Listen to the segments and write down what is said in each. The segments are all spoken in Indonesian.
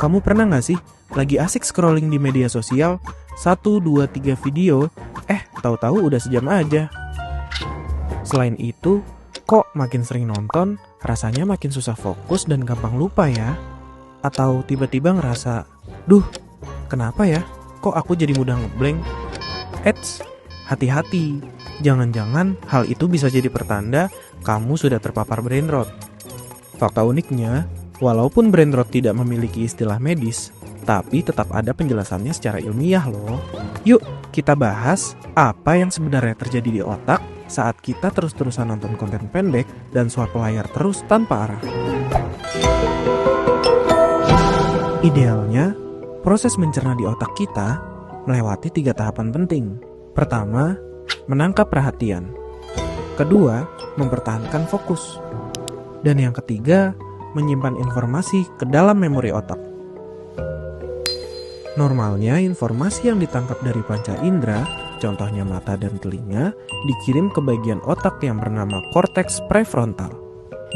Kamu pernah nggak sih lagi asik scrolling di media sosial, 1, 2, 3 video, tahu-tahu udah sejam aja. Selain itu, kok makin sering nonton, rasanya makin susah fokus dan gampang lupa ya? Atau tiba-tiba ngerasa, duh, kenapa ya? Kok aku jadi mudah ngeblank? Eits, hati-hati. Jangan-jangan hal itu bisa jadi pertanda kamu sudah terpapar brain rot. Fakta uniknya, walaupun brain rot tidak memiliki istilah medis, tapi tetap ada penjelasannya secara ilmiah loh. Yuk, kita bahas apa yang sebenarnya terjadi di otak saat kita terus-terusan nonton konten pendek dan swipe layar terus tanpa arah. Idealnya, proses mencerna di otak kita melewati 3 tahapan penting. Pertama, menangkap perhatian. Kedua, mempertahankan fokus. Dan yang ketiga, menyimpan informasi ke dalam memori otak. Normalnya, informasi yang ditangkap dari panca indera, contohnya mata dan telinga, dikirim ke bagian otak yang bernama korteks prefrontal.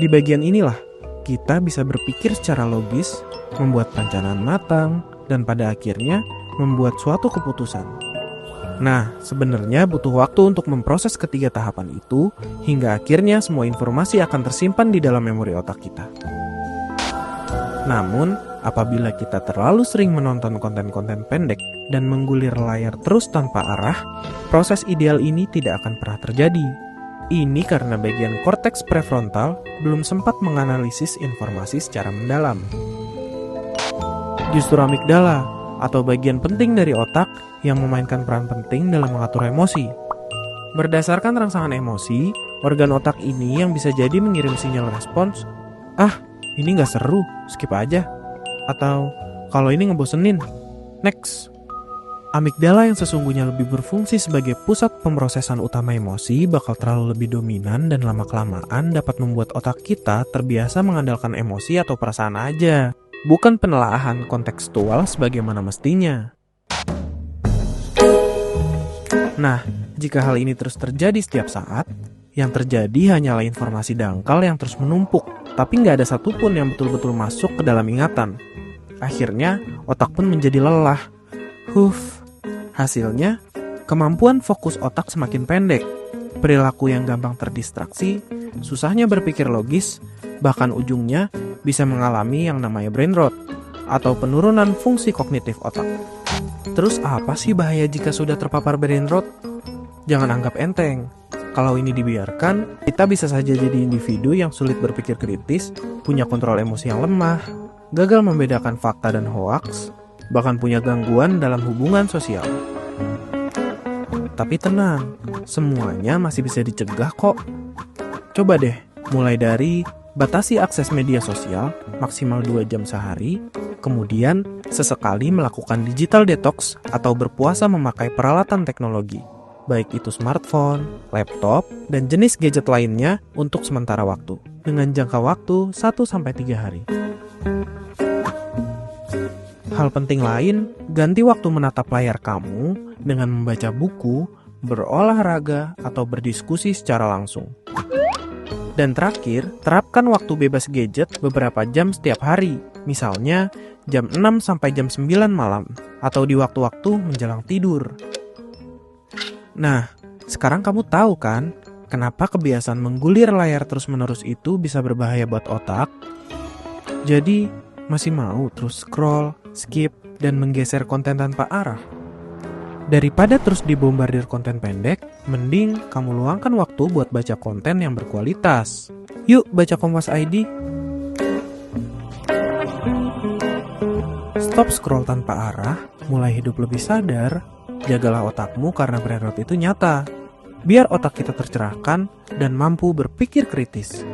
Di bagian inilah, kita bisa berpikir secara logis, membuat perencanaan matang, dan pada akhirnya membuat suatu keputusan. Nah, sebenarnya butuh waktu untuk memproses ketiga tahapan itu, hingga akhirnya semua informasi akan tersimpan di dalam memori otak kita. Namun, apabila kita terlalu sering menonton konten-konten pendek dan menggulir layar terus tanpa arah, proses ideal ini tidak akan pernah terjadi. Ini karena bagian korteks prefrontal belum sempat menganalisis informasi secara mendalam. Justru amigdala, atau bagian penting dari otak yang memainkan peran penting dalam mengatur emosi. Berdasarkan rangsangan emosi, organ otak ini yang bisa jadi mengirim sinyal respons, ini gak seru, skip aja. Atau, kalau ini ngebosenin, next. Amigdala yang sesungguhnya lebih berfungsi sebagai pusat pemrosesan utama emosi bakal terlalu lebih dominan dan lama-kelamaan dapat membuat otak kita terbiasa mengandalkan emosi atau perasaan aja, bukan penelaahan kontekstual sebagaimana mestinya. Nah, jika hal ini terus terjadi setiap saat, yang terjadi hanyalah informasi dangkal yang terus menumpuk, tapi nggak ada satupun yang betul-betul masuk ke dalam ingatan. Akhirnya, otak pun menjadi lelah. Hasilnya, kemampuan fokus otak semakin pendek, perilaku yang gampang terdistraksi, susahnya berpikir logis, bahkan ujungnya bisa mengalami yang namanya brain rot, atau penurunan fungsi kognitif otak. Terus apa sih bahaya jika sudah terpapar brain rot? Jangan anggap enteng. Kalau ini dibiarkan, kita bisa saja jadi individu yang sulit berpikir kritis, punya kontrol emosi yang lemah, gagal membedakan fakta dan hoaks, bahkan punya gangguan dalam hubungan sosial. Tapi tenang, semuanya masih bisa dicegah kok. Coba deh, mulai dari batasi akses media sosial maksimal 2 jam sehari, kemudian sesekali melakukan digital detox atau berpuasa memakai peralatan teknologi, baik itu smartphone, laptop, dan jenis gadget lainnya untuk sementara waktu, dengan jangka waktu 1-3 hari. Hal penting lain, ganti waktu menatap layar kamu dengan membaca buku, berolahraga, atau berdiskusi secara langsung. Dan terakhir, terapkan waktu bebas gadget beberapa jam setiap hari, misalnya jam 6 sampai jam 9 malam, atau di waktu-waktu menjelang tidur. Nah, sekarang kamu tahu kan, kenapa kebiasaan menggulir layar terus-menerus itu bisa berbahaya buat otak? Jadi, masih mau terus scroll, skip, dan menggeser konten tanpa arah? Daripada terus dibombardir konten pendek, mending kamu luangkan waktu buat baca konten yang berkualitas. Yuk baca Kompas ID. Stop scroll tanpa arah, mulai hidup lebih sadar, jagalah otakmu karena brain rot itu nyata. Biar otak kita tercerahkan dan mampu berpikir kritis.